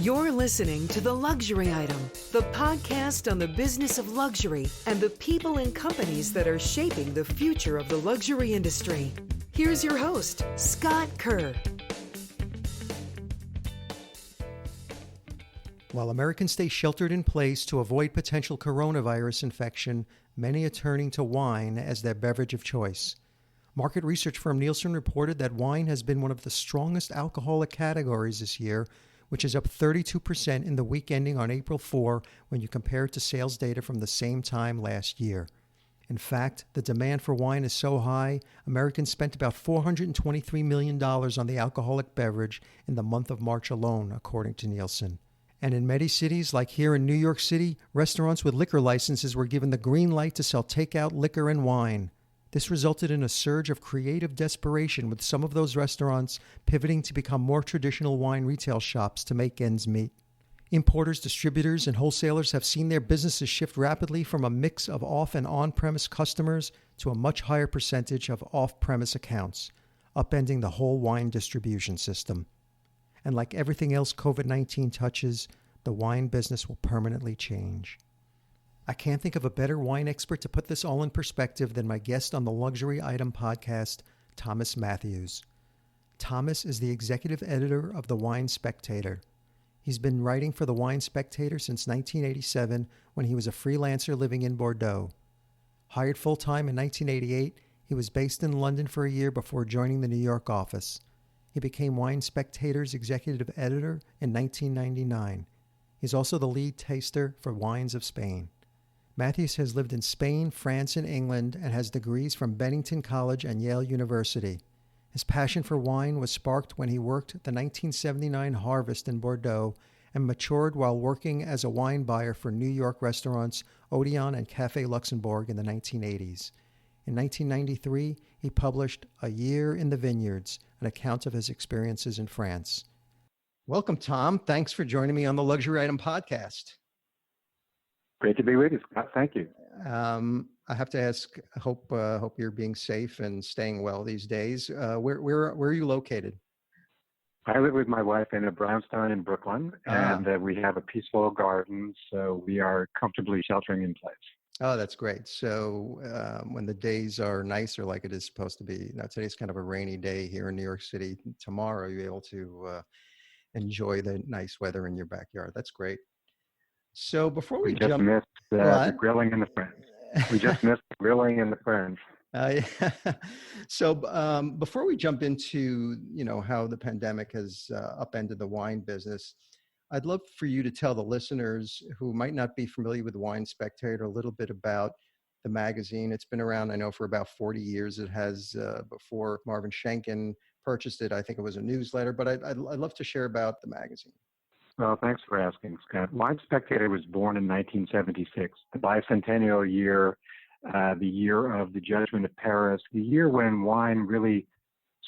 You're listening to The Luxury Item, the podcast on the business of luxury and the people and companies that are shaping the future of the luxury industry. Here's your host, Scott Kerr. While Americans stay sheltered in place to avoid potential coronavirus infection, many are turning to wine as their beverage of choice. Market research firm Nielsen reported that wine has been one of the strongest alcoholic categories this year, which is up 32% in the week ending on April 4 when you compare it to sales data from the same time last year. In fact, the demand for wine is so high, Americans spent about $423 million on the alcoholic beverage in the month of March alone, according to Nielsen. And in many cities, like here in New York City, restaurants with liquor licenses were given the green light to sell takeout liquor and wine. This resulted in a surge of creative desperation, with some of those restaurants pivoting to become more traditional wine retail shops to make ends meet. Importers, distributors, and wholesalers have seen their businesses shift rapidly from a mix of off- and on-premise customers to a much higher percentage of off-premise accounts, upending the whole wine distribution system. And like everything else COVID-19 touches, the wine business will permanently change. I can't think of a better wine expert to put this all in perspective than my guest on the Luxury Item podcast, Thomas Matthews. Thomas is the executive editor of the Wine Spectator. He's been writing for the Wine Spectator since 1987 when he was a freelancer living in Bordeaux. Hired full-time in 1988, he was based in London for a year before joining the New York office. He became Wine Spectator's executive editor in 1999. He's also the lead taster for Wines of Spain. Matthews has lived in Spain, France, and England and has degrees from Bennington College and Yale University. His passion for wine was sparked when he worked the 1979 harvest in Bordeaux and matured while working as a wine buyer for New York restaurants Odeon and Café Luxembourg in the 1980s. In 1993, he published A Year in the Vineyards, an account of his experiences in France. Welcome, Tom. Thanks for joining me on the Luxury Item podcast. Great to be with you, Scott. Thank you. I have to ask, I hope you're being safe and staying well these days. Where are you located? I live with my wife in a brownstone in Brooklyn, and we have a peaceful garden, so we are comfortably sheltering in place. Oh, that's great. So when the days are nicer like it is supposed to be, now today's kind of a rainy day here in New York City. Tomorrow you'll be able to enjoy the nice weather in your backyard. That's great. So before we just missed the grilling and the friends. We just missed the grilling and the friends. Yeah. So before we jump into how the pandemic has upended the wine business, I'd love for you to tell the listeners who might not be familiar with Wine Spectator a little bit about the magazine. It's been around, I know, for about 40 years. It has, before Marvin Schenken purchased it, I think it was a newsletter, but I'd love to share about the magazine. Well, thanks for asking, Scott. Wine Spectator was born in 1976, the bicentennial year, the year of the Judgment of Paris, the year when wine really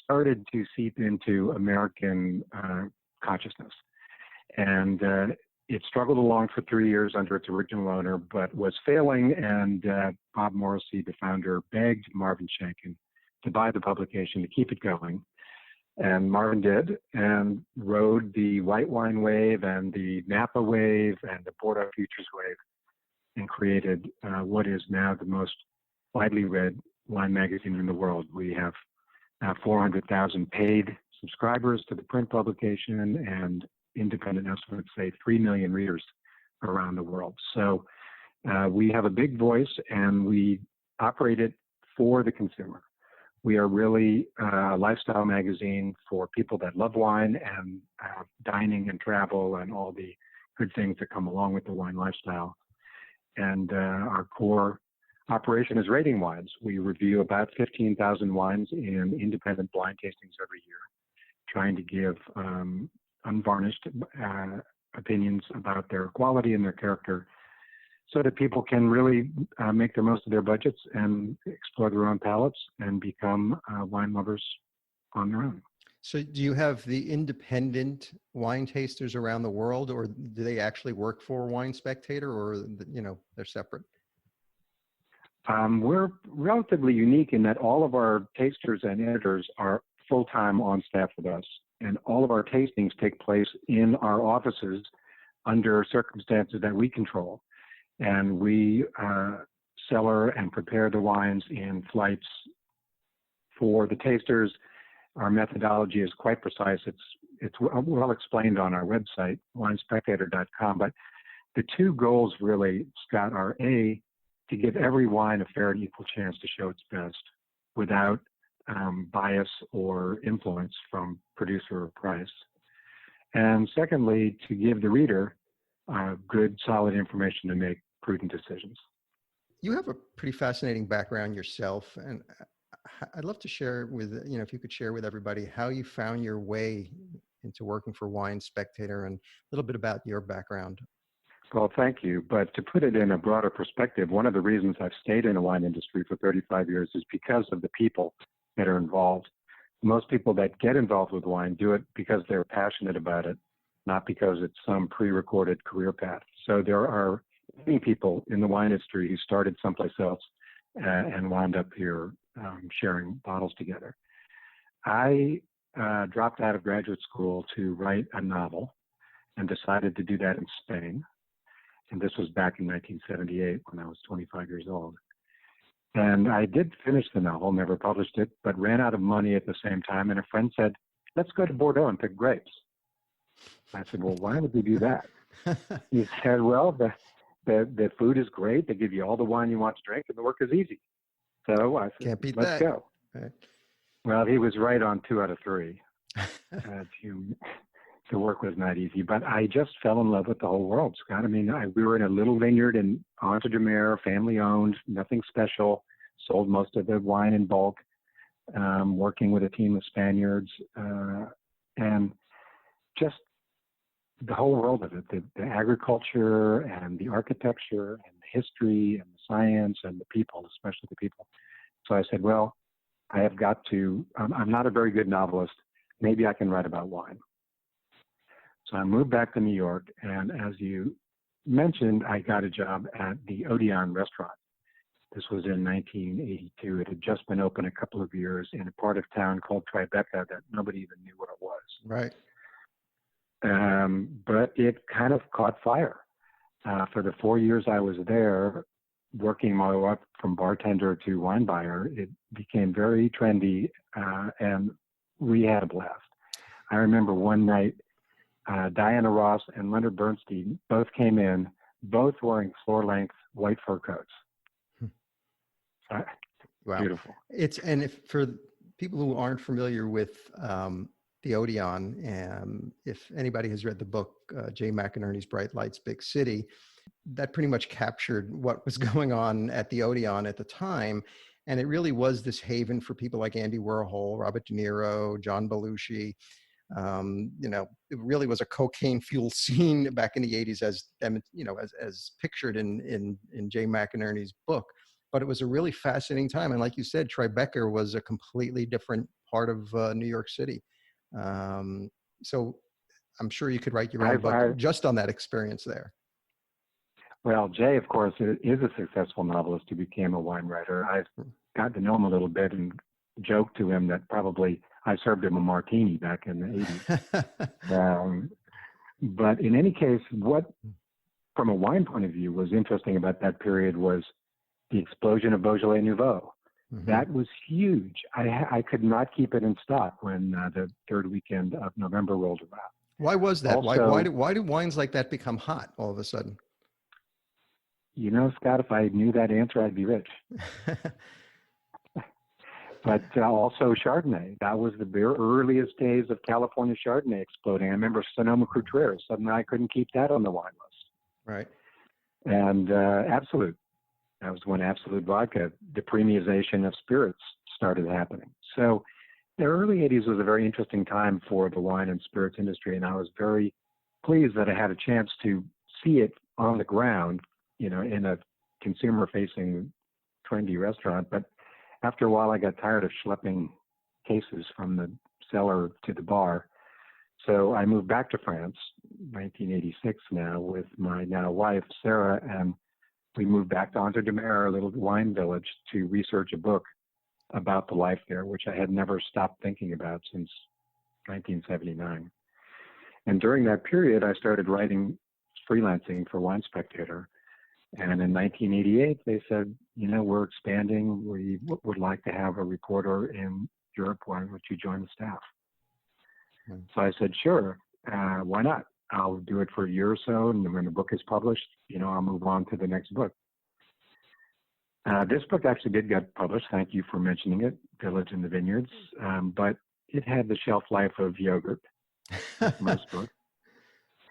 started to seep into American consciousness. And it struggled along for 3 years under its original owner, but was failing, and Bob Morrissey, the founder, begged Marvin Schenken to buy the publication to keep it going. And Marvin did, and rode the white wine wave and the Napa wave and the Bordeaux Futures wave, and created what is now the most widely read wine magazine in the world. We have 400,000 paid subscribers to the print publication, and independent estimates say 3 million readers around the world. So we have a big voice, and we operate it for the consumer. We are really a lifestyle magazine for people that love wine and dining and travel and all the good things that come along with the wine lifestyle. And our core operation is rating wines. We review about 15,000 wines in independent blind tastings every year, trying to give unvarnished opinions about their quality and their character, so that people can really make the most of their budgets and explore their own palates and become wine lovers on their own. So do you have the independent wine tasters around the world, or do they actually work for Wine Spectator, or they're separate? We're relatively unique in that all of our tasters and editors are full-time on staff with us. And all of our tastings take place in our offices under circumstances that we control. And we cellar and prepare the wines in flights for the tasters. Our methodology is quite precise. It's well explained on our website, winespectator.com. But the two goals really, Scott, are A, to give every wine a fair and equal chance to show its best without bias or influence from producer or price. And secondly, to give the reader good, solid information to make prudent decisions. You have a pretty fascinating background yourself, and I'd love to share with, if you could share with everybody how you found your way into working for Wine Spectator and a little bit about your background. Well, thank you. But to put it in a broader perspective, one of the reasons I've stayed in the wine industry for 35 years is because of the people that are involved. Most people that get involved with wine do it because they're passionate about it, not because it's some pre-recorded career path. So there are many people in the wine industry who started someplace else and wound up here sharing bottles together. I dropped out of graduate school to write a novel and decided to do that in Spain. And this was back in 1978 when I was 25 years old. And I did finish the novel, never published it, but ran out of money at the same time. And a friend said, let's go to Bordeaux and pick grapes. I said, well, why would we do that? He said, well, the food is great. They give you all the wine you want to drink, and the work is easy. So I said, Can't beat let's that. go. Right. Well, he was right on 2 out of 3. The work was not easy, but I just fell in love with the whole world, Scott. I mean, we were in a little vineyard in Entre-de-Mer, family owned, nothing special, sold most of the wine in bulk, working with a team of Spaniards, and just the whole world of it, the agriculture and the architecture and the history and the science and the people, especially the people. So I said, well, I have got to, I'm not a very good novelist. Maybe I can write about wine. So I moved back to New York, and as you mentioned, I got a job at the Odeon restaurant. This was in 1982. It had just been open a couple of years in a part of town called Tribeca that nobody even knew what it was. Right. But it kind of caught fire. For the 4 years I was there, working my way up from bartender to wine buyer, it became very trendy, and we had a blast. I remember one night, Diana Ross and Leonard Bernstein both came in, both wearing floor-length white fur coats. Wow. Beautiful. And if for people who aren't familiar with the Odeon, if anybody has read the book, Jay McInerney's Bright Lights, Big City, that pretty much captured what was going on at the Odeon at the time. And it really was this haven for people like Andy Warhol, Robert De Niro, John Belushi. It really was a cocaine-fueled scene back in the 80s, as pictured in Jay McInerney's book. But it was a really fascinating time, and like you said, Tribeca was a completely different part of New York City. So I'm sure you could write your own book just on that experience there. Well, Jay, of course, is a successful novelist who became a wine writer. I've got to know him a little bit and joked to him that probably I served him a martini back in the 80s. But in any case, what, from a wine point of view, was interesting about that period was the explosion of Beaujolais Nouveau. Mm-hmm. That was huge. I could not keep it in stock when the third weekend of November rolled around. Why was that? Also, why do wines like that become hot all of a sudden? You know, Scott, if I knew that answer, I'd be rich. But also Chardonnay. That was the very earliest days of California Chardonnay exploding. I remember Sonoma-Cutrer. Suddenly I couldn't keep that on the wine list. Right. And Absolute. That was when Absolute Vodka, the premiumization of spirits, started happening. So the early 80s was a very interesting time for the wine and spirits industry, and I was very pleased that I had a chance to see it on the ground, in a consumer-facing, trendy restaurant. But after a while, I got tired of schlepping cases from the cellar to the bar. So I moved back to France, 1986 now, with my now wife, Sarah, and we moved back to Entre-de-Mer, a little wine village, to research a book about the life there, which I had never stopped thinking about since 1979. And during that period, I started writing freelancing for Wine Spectator. And in 1988, they said, we're expanding. We would like to have a reporter in Europe. Why don't you join the staff? So I said, sure, why not? I'll do it for a year or so. And when the book is published, I'll move on to the next book. This book actually did get published. Thank you for mentioning it, Village in the Vineyards. But it had the shelf life of yogurt, like most books.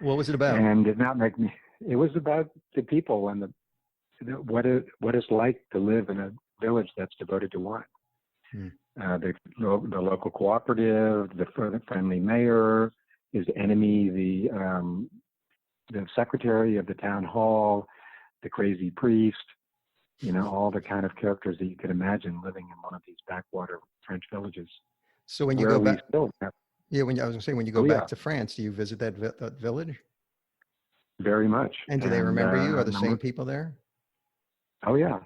What was it about? And did not make me. It was about the people and what it's like to live in a village that's devoted to wine. The local cooperative, the friendly mayor, his enemy, the secretary of the town hall, the crazy priest, all the kind of characters that you could imagine living in one of these backwater French villages. So when you go back, I was going to say, when you go back to France, do you visit that village? Very much. And do they remember you? Are the same people there? Oh yeah.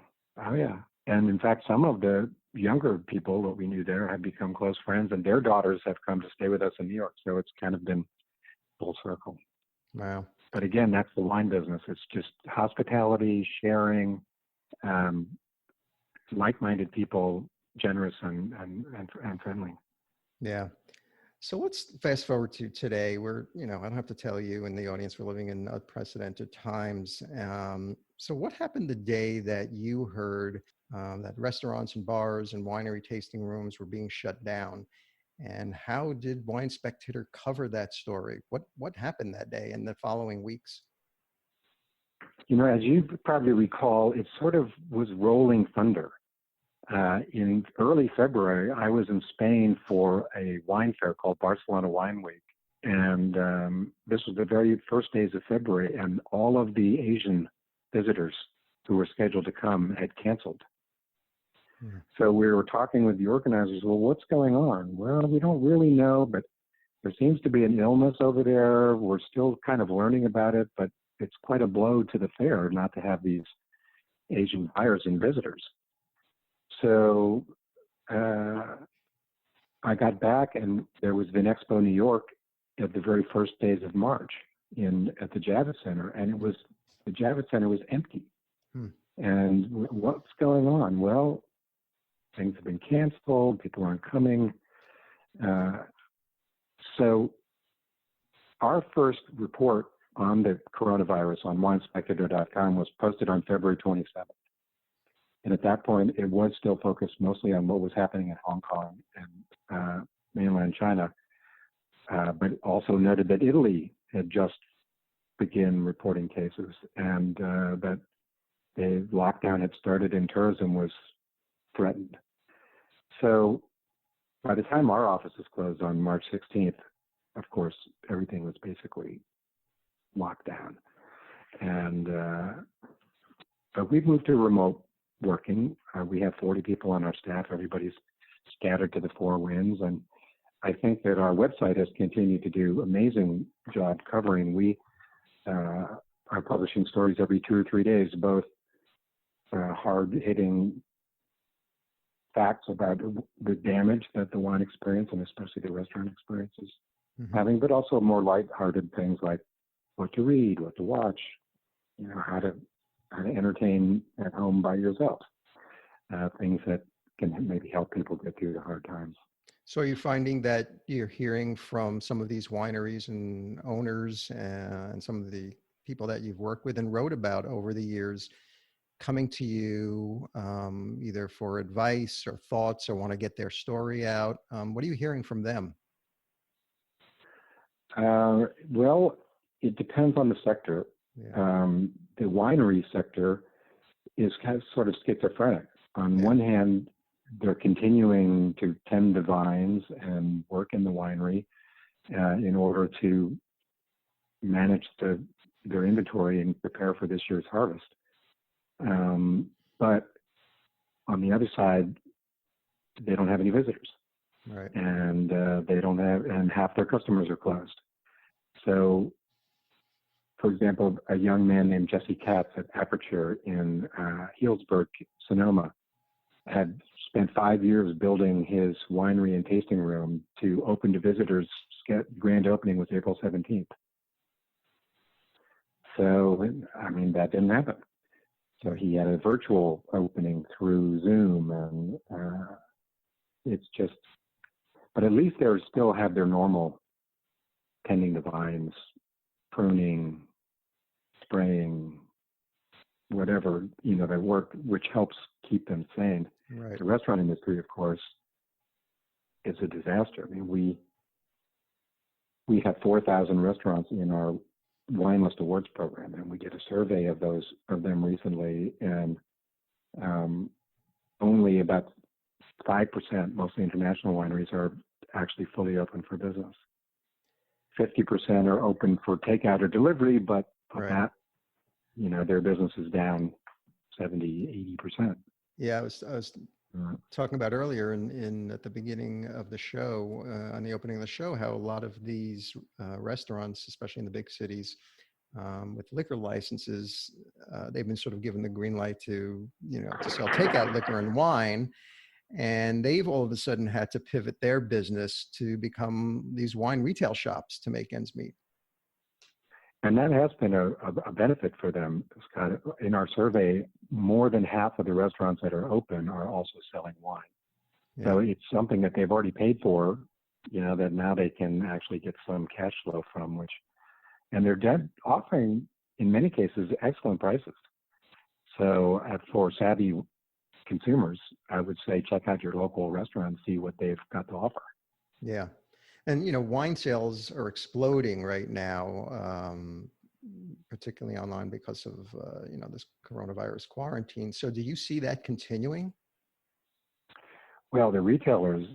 And in fact, some of the younger people that we knew there have become close friends, and their daughters have come to stay with us in New York. So it's kind of been full circle. Wow. But again, that's the wine business. It's just hospitality, sharing, like-minded people, generous and friendly. Yeah. So let's fast forward to today where, I don't have to tell you and the audience, we're living in unprecedented times. So what happened the day that you heard that restaurants and bars and winery tasting rooms were being shut down? And how did Wine Spectator cover that story? What happened that day and the following weeks? As you probably recall, it sort of was rolling thunder. In early February, I was in Spain for a wine fair called Barcelona Wine Week. And this was the very first days of February, and all of the Asian visitors who were scheduled to come had canceled. Yeah. So we were talking with the organizers, well, what's going on? Well, we don't really know, but there seems to be an illness over there. We're still kind of learning about it, but it's quite a blow to the fair not to have these Asian buyers and visitors. So I got back, and there was Vinexpo New York at the very first days of March at the Javits Center, and the Javits Center was empty. And what's going on? Well, things have been canceled. People aren't coming. So our first report on the coronavirus on winespectator.com was posted on February 27th. And at that point, it was still focused mostly on what was happening in Hong Kong and mainland China, but also noted that Italy had just begun reporting cases, and that the lockdown had started and tourism was threatened. So by the time our office was closed on March 16th, of course, everything was basically locked down. And but we've moved to remote working. We have 40 people on our staff. Everybody's scattered to the four winds. And I think that our website has continued to do amazing job covering. We are publishing stories every 2 or 3 days, both hard-hitting facts about the damage that the wine experience, and especially the restaurant experience, is having, but also more light-hearted things like what to read, what to watch, how to entertain at home by yourself, things that can maybe help people get through the hard times. So are you finding that you're hearing from some of these wineries and owners and some of the people that you've worked with and wrote about over the years coming to you either for advice or thoughts or want to get their story out? What are you hearing from them? Well, it depends on the sector. Yeah. The winery sector is kind of sort of schizophrenic. On one hand, they're continuing to tend the vines and work in the winery in order to manage their inventory and prepare for this year's harvest. But on the other side, they don't have any visitors, right? And and half their customers are closed. So, for example, a young man named Jesse Katz at Aperture in Healdsburg, Sonoma, had spent 5 years building his winery and tasting room to open to visitors. Grand opening was April 17th. So, I mean, that didn't happen. So he had a virtual opening through Zoom, and it's just, but at least they still have their normal tending the vines, pruning, spraying, whatever, that work, which helps keep them sane. Right. The restaurant industry, of course, is a disaster. I mean, we have 4,000 restaurants in our Wine List Awards program, and we did a survey of them recently, and only about 5%, mostly international wineries, are actually fully open for business. 50% are open for takeout or delivery, but of that, their business is down 70, 80%. Yeah, I was talking about earlier in at the beginning of the show, on the opening of the show, how a lot of these restaurants, especially in the big cities, with liquor licenses, they've been sort of given the green light to sell takeout liquor and wine, and they've all of a sudden had to pivot their business to become these wine retail shops to make ends meet. And that has been a benefit for them, Scott. In our survey, more than half of the restaurants that are open are also selling wine. Yeah. So it's something that they've already paid for, that now they can actually get some cash flow from, and they're offering, in many cases, excellent prices. So for savvy consumers, I would say check out your local restaurant and see what they've got to offer. Yeah. And, wine sales are exploding right now, particularly online because of, this coronavirus quarantine. So do you see that continuing? Well, the retailers,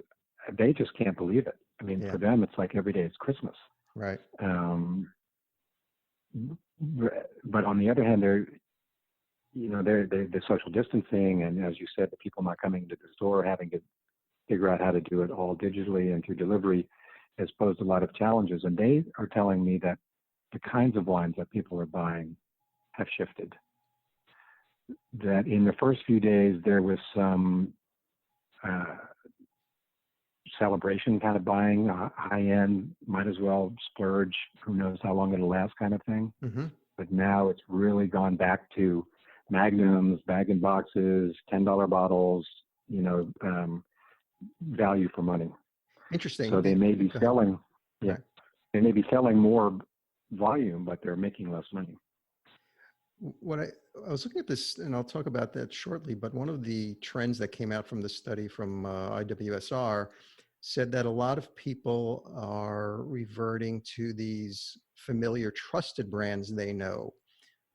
they just can't believe it. I mean, for them, it's like every day is Christmas. Right. But on the other hand, they're social distancing, and as you said, the people not coming to the store, having to figure out how to do it all digitally and through delivery has posed a lot of challenges. And they are telling me that the kinds of wines that people are buying have shifted. That in the first few days, there was some celebration kind of buying, high end, might as well splurge, who knows how long it'll last kind of thing. Mm-hmm. But now it's really gone back to magnums, bag and boxes, $10 bottles, value for money. Interesting. So they may be selling, they may be selling more volume, but they're making less money. What I was looking at this, and I'll talk about that shortly, but one of the trends that came out from the study from IWSR said that a lot of people are reverting to these familiar, trusted brands they know,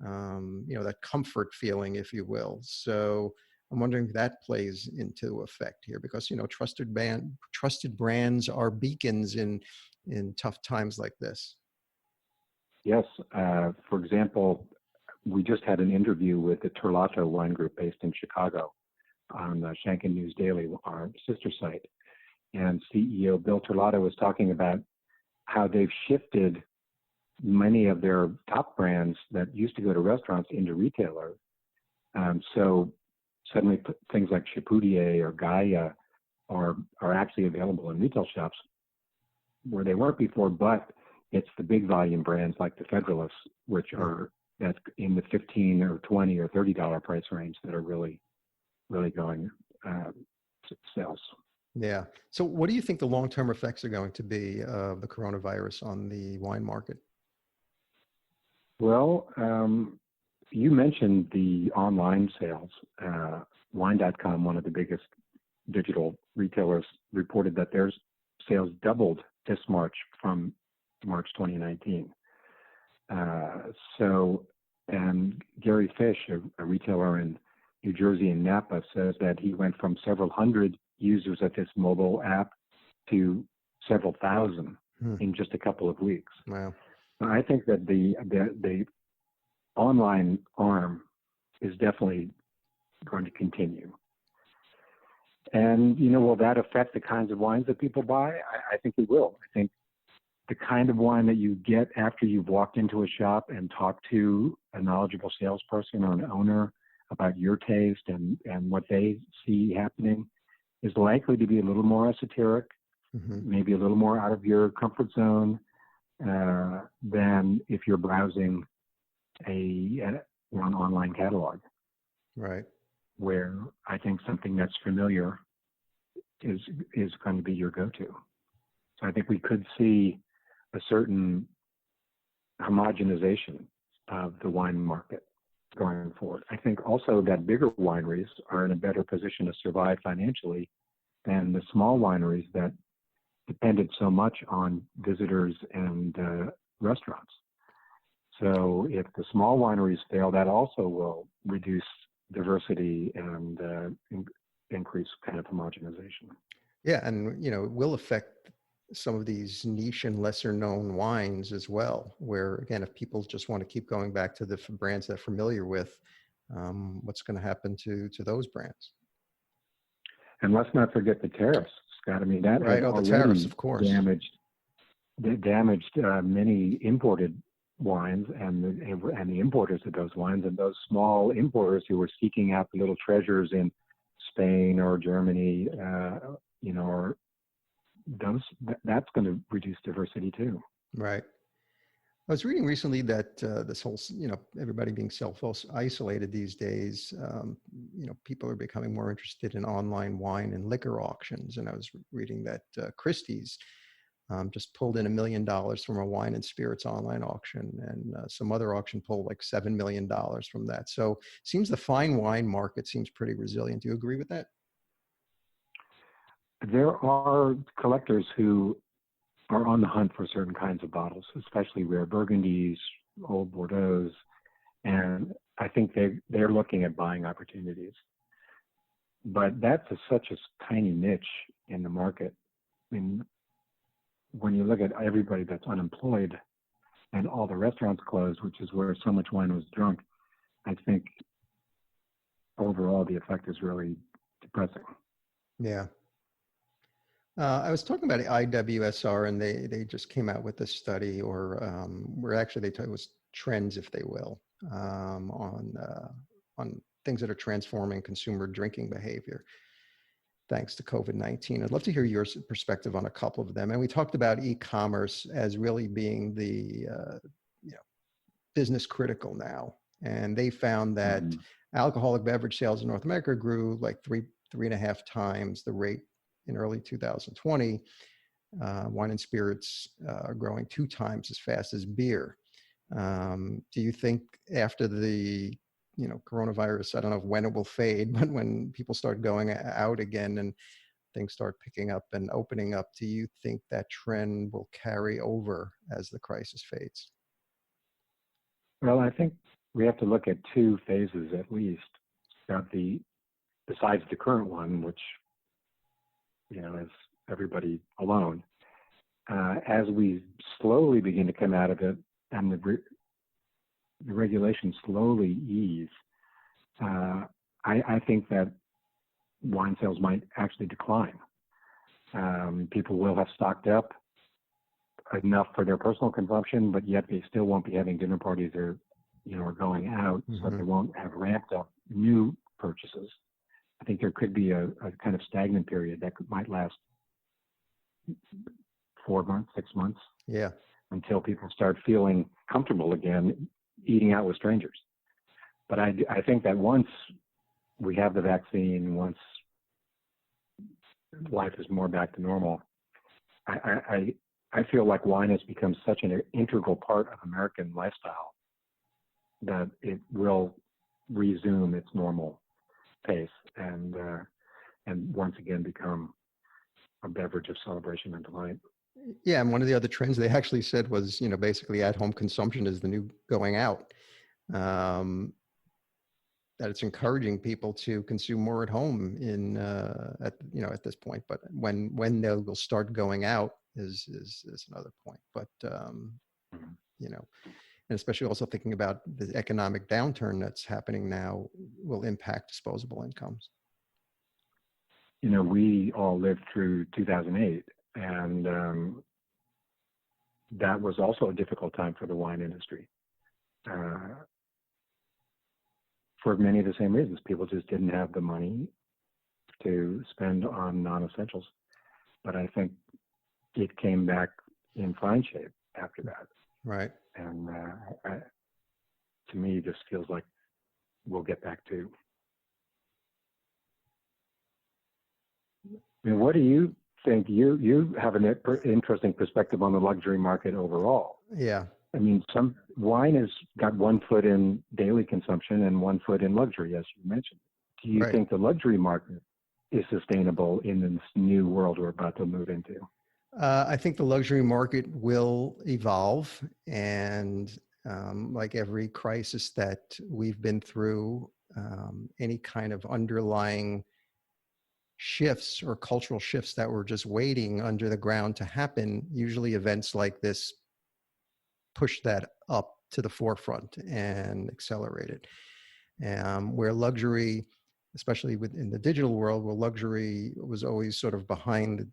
that comfort feeling, if you will. So I'm wondering if that plays into effect here, because, trusted brands are beacons in tough times like this. Yes. For example, we just had an interview with the Terlato Wine Group based in Chicago on Shanken News Daily, our sister site. And CEO Bill Terlato was talking about how they've shifted many of their top brands that used to go to restaurants into retailers. So suddenly things like Chapoutier or Gaia are actually available in retail shops where they weren't before, but it's the big volume brands like the Federalists, which are that's in the $15 or $20 or $30 price range that are really, really going sales. Yeah. So what do you think the long-term effects are going to be of the coronavirus on the wine market? Well, you mentioned the online sales. Wine.com, one of the biggest digital retailers, reported that their sales doubled this March from March 2019. And Gary Fish, a retailer in New Jersey and Napa, says that he went from several hundred users of this mobile app to several thousand in just a couple of weeks. Wow. I think that the online arm is definitely going to continue. And, will that affect the kinds of wines that people buy? I think it will. I think the kind of wine that you get after you've walked into a shop and talked to a knowledgeable salesperson or an owner about your taste and what they see happening is likely to be a little more esoteric, maybe a little more out of your comfort zone than if you're browsing an online catalog. Right. Where I think something that's familiar is going to be your go-to. So I think we could see a certain homogenization of the wine market going forward. I think also that bigger wineries are in a better position to survive financially than the small wineries that depended so much on visitors and restaurants. So if the small wineries fail, that also will reduce diversity and increase kind of homogenization. Yeah, and it will affect some of these niche and lesser known wines as well, where again, if people just want to keep going back to the brands they're familiar with, what's going to happen to those brands? And let's not forget the tariffs, Scott. I mean, that right. has the tariffs, of course, damaged many imported wines and the importers of those wines, and those small importers who were seeking out the little treasures in Spain or Germany, or that's going to reduce diversity too. Right. I was reading recently that this whole, everybody being self-isolated these days, people are becoming more interested in online wine and liquor auctions. And I was reading that Christie's just pulled in $1 million from a wine and spirits online auction, and some other auction pulled like $7 million from that. So seems the fine wine market seems pretty resilient. Do you agree with that? There are collectors who are on the hunt for certain kinds of bottles, especially rare Burgundies, old Bordeaux, and I think they're looking at buying opportunities. But that's such a tiny niche in the market. I mean, when you look at everybody that's unemployed and all the restaurants closed, which is where so much wine was drunk, I think overall the effect is really depressing. Yeah. I was talking about IWSR, and they just came out with this study, or where actually it was trends, if they will, on things that are transforming consumer drinking behavior thanks to COVID-19. I'd love to hear your perspective on a couple of them. And we talked about e-commerce as really being the business critical now. And they found that alcoholic beverage sales in North America grew like 3.5 times the rate in early 2020. Wine and spirits are growing 2 times as fast as beer. Do you think after the coronavirus, I don't know when it will fade, but when people start going out again and things start picking up and opening up, do you think that trend will carry over as the crisis fades? Well, I think we have to look at 2 phases at least. Besides the current one, which is everybody alone. As we slowly begin to come out of it and the regulations slowly ease, I think that wine sales might actually decline. People will have stocked up enough for their personal consumption, but yet they still won't be having dinner parties or going out, so they won't have ramped up new purchases. I think there could be a kind of stagnant period that might last 4 months, 6 months. Yeah. Until people start feeling comfortable again eating out with strangers. But I think that once we have the vaccine, once life is more back to normal, I feel like wine has become such an integral part of American lifestyle that it will resume its normal pace and once again become a beverage of celebration and delight. Yeah, and one of the other trends they actually said was, basically at-home consumption is the new going out. That it's encouraging people to consume more at home at this point. But when they'll start going out is another point. But and especially also thinking about the economic downturn that's happening now will impact disposable incomes. We all lived through 2008, and that was also a difficult time for the wine industry. For many of the same reasons, people just didn't have the money to spend on non-essentials. But I think it came back in fine shape after that. Right. And to me, this feels like we'll get back to. I mean, what do you think? You have an interesting perspective on the luxury market overall. Yeah. I mean, some wine has got one foot in daily consumption and one foot in luxury, as you mentioned. Do you think the luxury market is sustainable in this new world we're about to move into? I think the luxury market will evolve, and like every crisis that we've been through, any kind of underlying shifts or cultural shifts that were just waiting under the ground to happen, usually events like this push that up to the forefront and accelerate it. Where luxury, especially within the digital world, where luxury was always sort of behind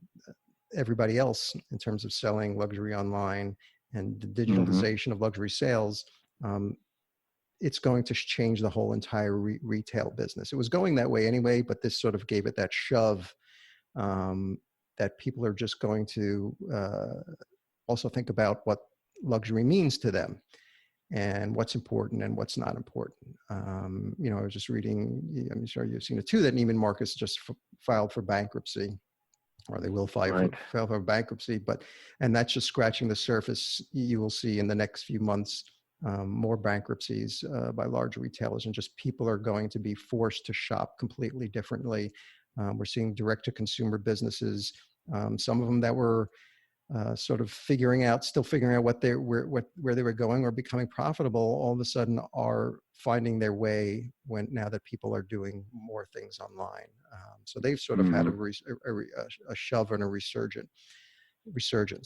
everybody else in terms of selling luxury online and the digitalization of luxury sales, it's going to change the whole entire retail business. It was going that way anyway, but this sort of gave it that shove that people are just going to also think about what luxury means to them and what's important and what's not important. I was just reading, I'm sure you've seen it too, that Neiman Marcus just filed for bankruptcy, or they will file for bankruptcy, and that's just scratching the surface. You will see in the next few months more bankruptcies by large retailers, and just people are going to be forced to shop completely differently. We're seeing direct-to-consumer businesses, some of them that were sort of still figuring out where they were going or becoming profitable, all of a sudden are finding their way now that people are doing more things online. So they've sort of had a shove and a resurgence.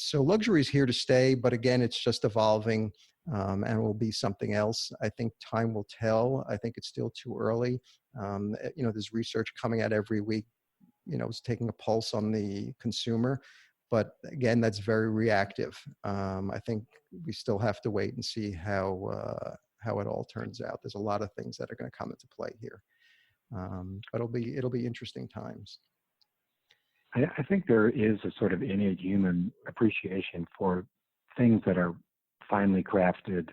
So luxury is here to stay, but again, it's just evolving and will be something else. I think time will tell. I think it's still too early. There's research coming out every week, it's taking a pulse on the consumer. But again, that's very reactive. I think we still have to wait and see how it all turns out. There's a lot of things that are going to come into play here, but it'll be interesting times. I think there is a sort of innate human appreciation for things that are finely crafted,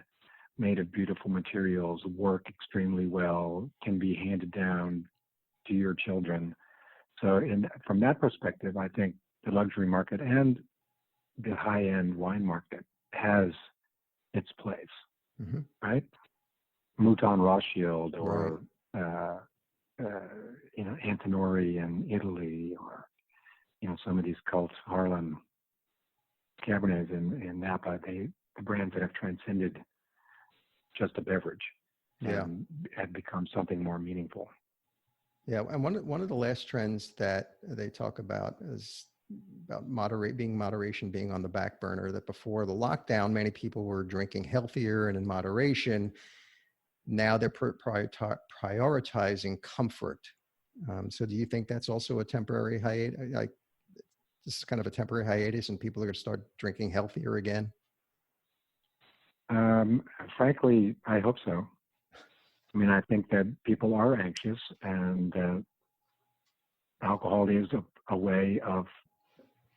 made of beautiful materials, work extremely well, can be handed down to your children. So, from that perspective, I think the luxury market and the high-end wine market has its place, right? Mouton Rothschild or Antinori in Italy, or some of these cult Harlem Cabernets in Napa. The brands that have transcended just a beverage and have become something more meaningful. Yeah, and one of the last trends that they talk about is about moderation being on the back burner. That before the lockdown, many people were drinking healthier and in moderation. Now they're prioritizing comfort. So do you think that's also a temporary hiatus? Like, this is kind of a temporary hiatus and people are going to start drinking healthier again? Frankly, I hope so. I mean, I think that people are anxious, and alcohol is a way of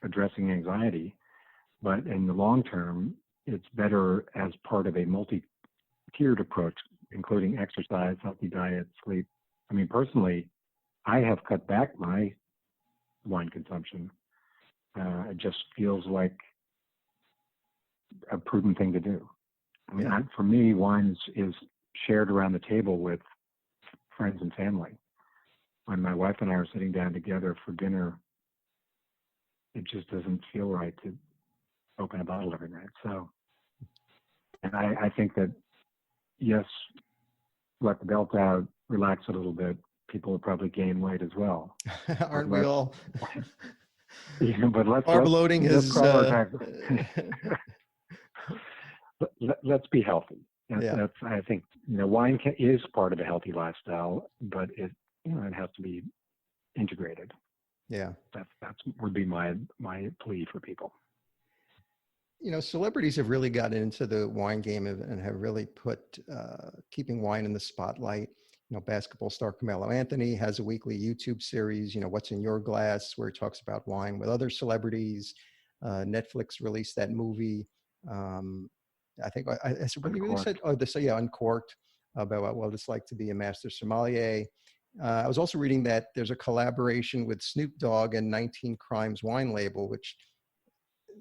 addressing anxiety. But in the long term, it's better as part of a multi-tiered approach, including exercise, healthy diet, sleep. I mean, personally, I have cut back my wine consumption. It just feels like a prudent thing to do. I mean, for me, wine is shared around the table with friends and family. When my wife and I are sitting down together for dinner, it just doesn't feel right to open a bottle every night. So, and I think that, yes, let the belt out, relax a little bit, people will probably gain weight as well. Aren't we all? But carb loading is... let's be healthy. I think wine is part of a healthy lifestyle, but it has to be integrated. Yeah, that would be my plea for people. Celebrities have really gotten into the wine game and have really put keeping wine in the spotlight. Basketball star Carmelo Anthony has a weekly YouTube series, What's in Your Glass, where he talks about wine with other celebrities. Netflix released that movie. I think has it really said? Oh, Uncorked, about what it's like to be a master sommelier. I was also reading that there's a collaboration with Snoop Dogg and 19 Crimes wine label, which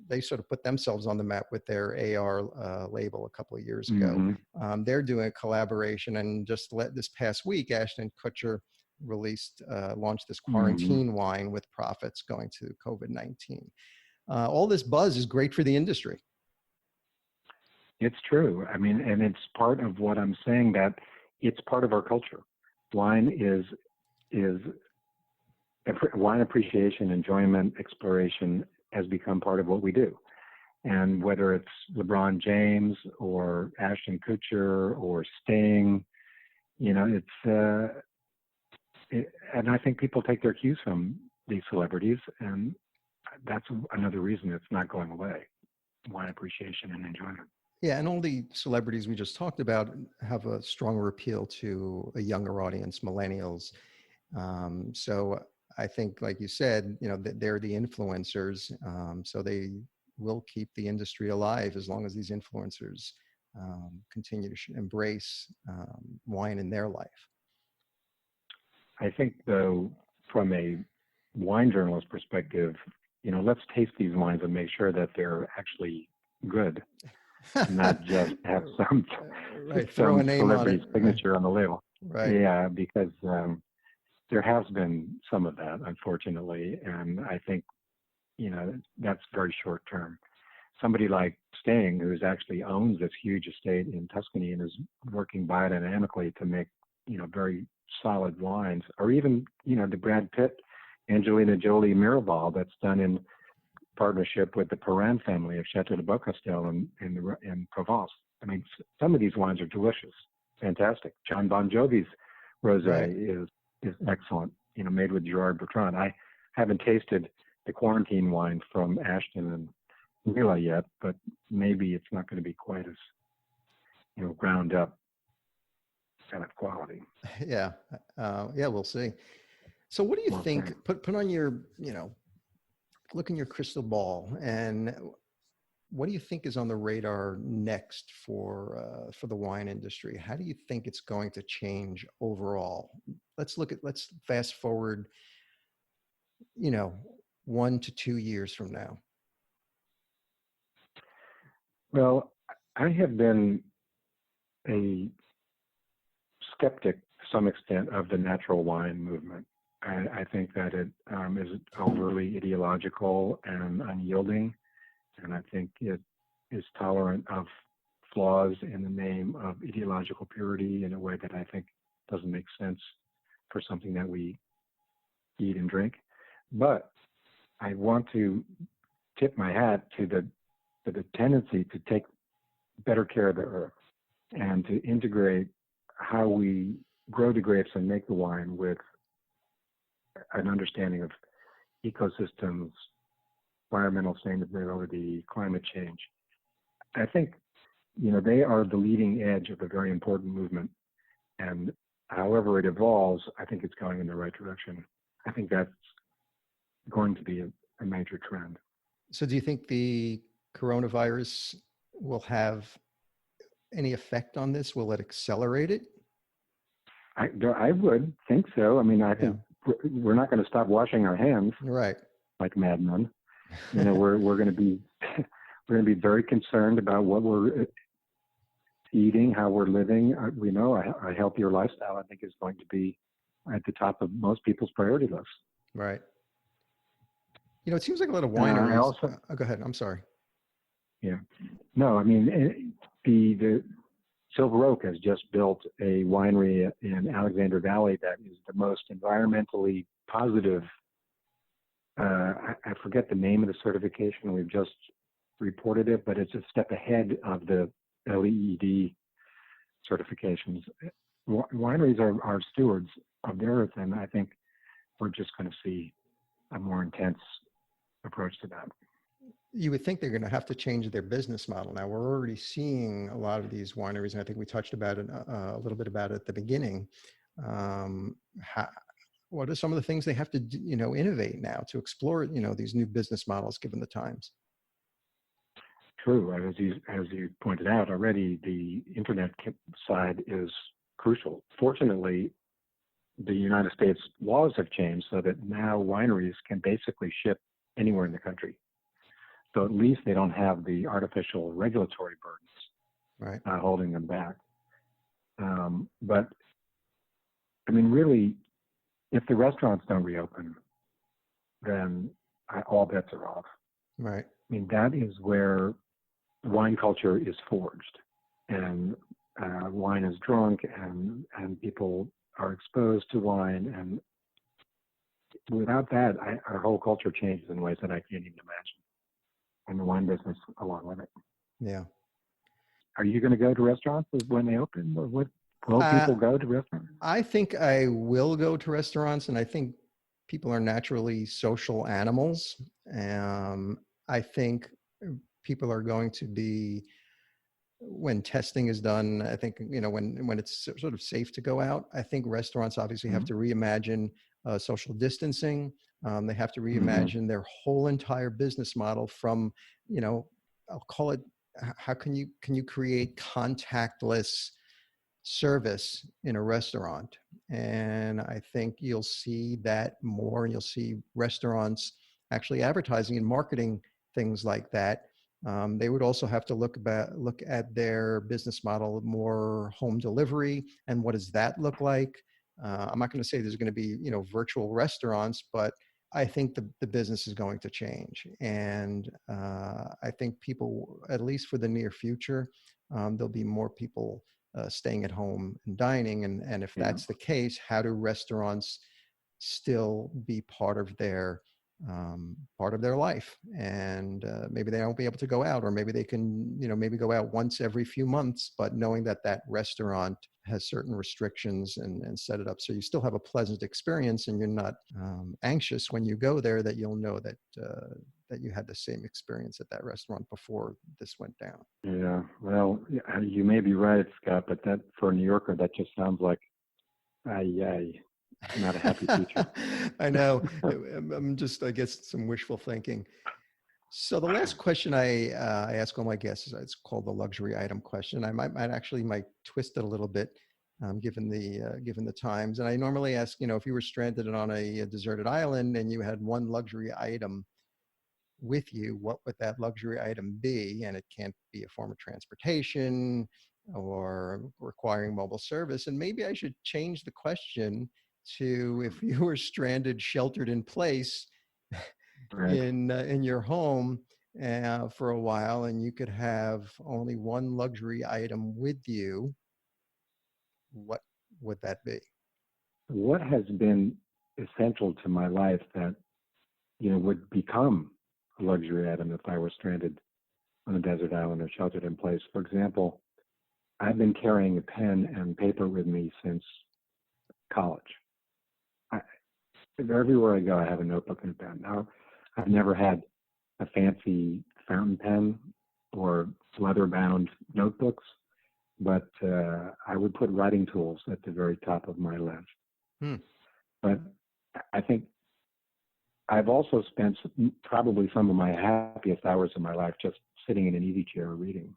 they sort of put themselves on the map with their AR label a couple of years ago. Mm-hmm. They're doing a collaboration, and this past week, Ashton Kutcher launched this quarantine wine with profits going to COVID-19. All this buzz is great for the industry. It's true. I mean, and it's part of what I'm saying, that it's part of our culture. Wine is wine appreciation, enjoyment, exploration has become part of what we do. And whether it's LeBron James or Ashton Kutcher or Sting, and I think people take their cues from these celebrities, and that's another reason it's not going away. Wine appreciation and enjoyment. Yeah, and all the celebrities we just talked about have a stronger appeal to a younger audience, millennials. So I think, like you said, they're the influencers. So they will keep the industry alive as long as these influencers continue to embrace wine in their life. I think, though, from a wine journalist perspective, let's taste these wines and make sure that they're actually good. Not just have some throw a name celebrity on it. signature on the label. Right. Yeah, because there has been some of that, unfortunately, and I think that's very short term. Somebody like Sting, who's actually owns this huge estate in Tuscany and is working biodynamically to make very solid wines, or even the Brad Pitt, Angelina Jolie Miraval that's done in partnership with the Perrin family of Chateau de Beaucastel in Provence. I mean, some of these wines are delicious, fantastic. John Bon Jovi's rosé is excellent, made with Gerard Bertrand. I haven't tasted the quarantine wine from Ashton and Mila yet, but maybe it's not going to be quite as ground up kind of quality. Yeah, we'll see. So, what do you think? Put on your look in your crystal ball, and what do you think is on the radar next for the wine industry? How do you think it's going to change overall? Let's fast forward, 1 to 2 years from now. Well, I have been a skeptic to some extent of the natural wine movement. I think that it is overly ideological and unyielding, and I think it is tolerant of flaws in the name of ideological purity in a way that I think doesn't make sense for something that we eat and drink. But I want to tip my hat to the tendency to take better care of the earth and to integrate how we grow the grapes and make the wine with an understanding of ecosystems, environmental sustainability, climate change. I think, they are the leading edge of a very important movement. And however it evolves, I think it's going in the right direction. I think that's going to be a major trend. So do you think the coronavirus will have any effect on this? Will it accelerate it? I would think so. I mean, I think we're not going to stop washing our hands, right, like madmen. We're going to be very concerned about what we're eating, how we're living. We know a healthier lifestyle, I think, is going to be at the top of most people's priority lists. Right. It seems like a lot of wineries. Go ahead. I'm sorry. Yeah. No, I mean, the Silver Oak has just built a winery in Alexander Valley that is the most environmentally positive. I forget the name of the certification. We've just reported it, but it's a step ahead of the LEED certifications. Wineries are stewards of the earth, and I think we're just going to see a more intense approach to that. You would think they're going to have to change their business model. Now, we're already seeing a lot of these wineries, and I think we touched about it a little bit about it at the beginning, How, what are some of the things they have to, innovate now to explore, these new business models given the times? True. As you pointed out already, the internet side is crucial. Fortunately, the United States laws have changed so that now wineries can basically ship anywhere in the country. So at least they don't have the artificial regulatory burdens holding them back. But I mean, really, if the restaurants don't reopen, then all bets are off. Right. I mean, that is where wine culture is forged, and wine is drunk, and people are exposed to wine, and without that, our whole culture changes in ways that I can't even imagine, and the wine business along with it. Yeah. Are you going to go to restaurants when they open, or what? Will people go to restaurants? I think I will go to restaurants, and I think people are naturally social animals. I think people are going to be, when testing is done, I think, when it's sort of safe to go out, I think restaurants obviously have to reimagine social distancing. They have to reimagine their whole entire business model from, I'll call it, how can you create contactless service in a restaurant? And I think you'll see that more, and you'll see restaurants actually advertising and marketing things like that. They would also have to look at their business model more home delivery, and what does that look like? I'm not going to say there's going to be virtual restaurants, but I think the business is going to change, and I think people, at least for the near future, there'll be more people staying at home and dining, and if that's the case, how do restaurants still be part of their life? And maybe they won't be able to go out, or maybe they can maybe go out once every few months, but knowing that restaurant has certain restrictions, and set it up so you still have a pleasant experience, and you're not anxious when you go there, that you'll know that you had the same experience at that restaurant before this went down. Yeah, well, you may be right, Scott, but that, for a New Yorker, that just sounds like not a happy future. I know. I'm just, I guess, some wishful thinking. So the last question I ask all my guests, it's called the luxury item question. I might twist it a little bit, given the times. And I normally ask, if you were stranded on a deserted island and you had one luxury item with you, what would that luxury item be? And it can't be a form of transportation or requiring mobile service. And maybe I should change the question to, if you were stranded, sheltered in place in your home for a while, and you could have only one luxury item with you, what would that be? What has been essential to my life that would become a luxury item if I were stranded on a desert island or sheltered in place? For example, I've been carrying a pen and paper with me since college. Everywhere I go, I have a notebook and a pen. Now, I've never had a fancy fountain pen or leather-bound notebooks, but I would put writing tools at the very top of my list. But I think I've also spent probably some of my happiest hours of my life just sitting in an easy chair reading.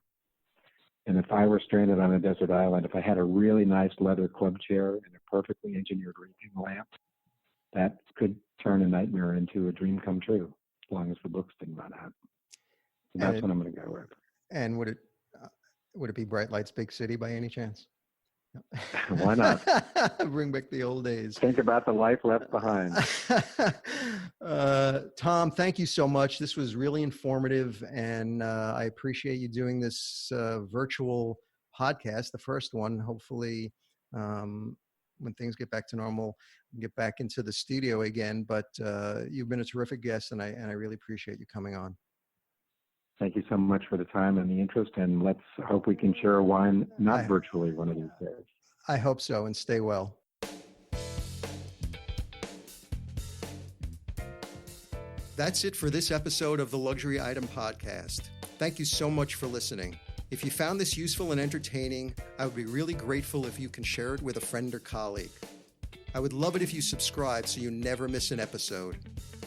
And if I were stranded on a desert island, if I had a really nice leather club chair and a perfectly engineered reading lamp, that could turn a nightmare into a dream come true, as long as the books didn't run out. So that's what I'm going to go with. And would it be Bright Lights, Big City by any chance? Why not? Bring back the old days. Think about the life left behind. Tom, thank you so much. This was really informative, and I appreciate you doing this virtual podcast, the first one. Hopefully, when things get back to normal, we'll get back into the studio again. But you've been a terrific guest, and I really appreciate you coming on. Thank you so much for the time and the interest, and let's hope we can share a wine, not virtually, one of these days. I hope so, and stay well. That's it for this episode of the Luxury Item Podcast. Thank you so much for listening. If you found this useful and entertaining, I would be really grateful if you can share it with a friend or colleague. I would love it if you subscribe so you never miss an episode.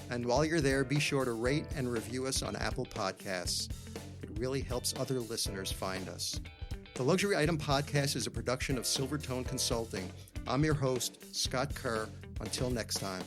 And while you're there, be sure to rate and review us on Apple Podcasts. It really helps other listeners find us. The Luxury Item Podcast is a production of Silvertone Consulting. I'm your host, Scott Kerr. Until next time.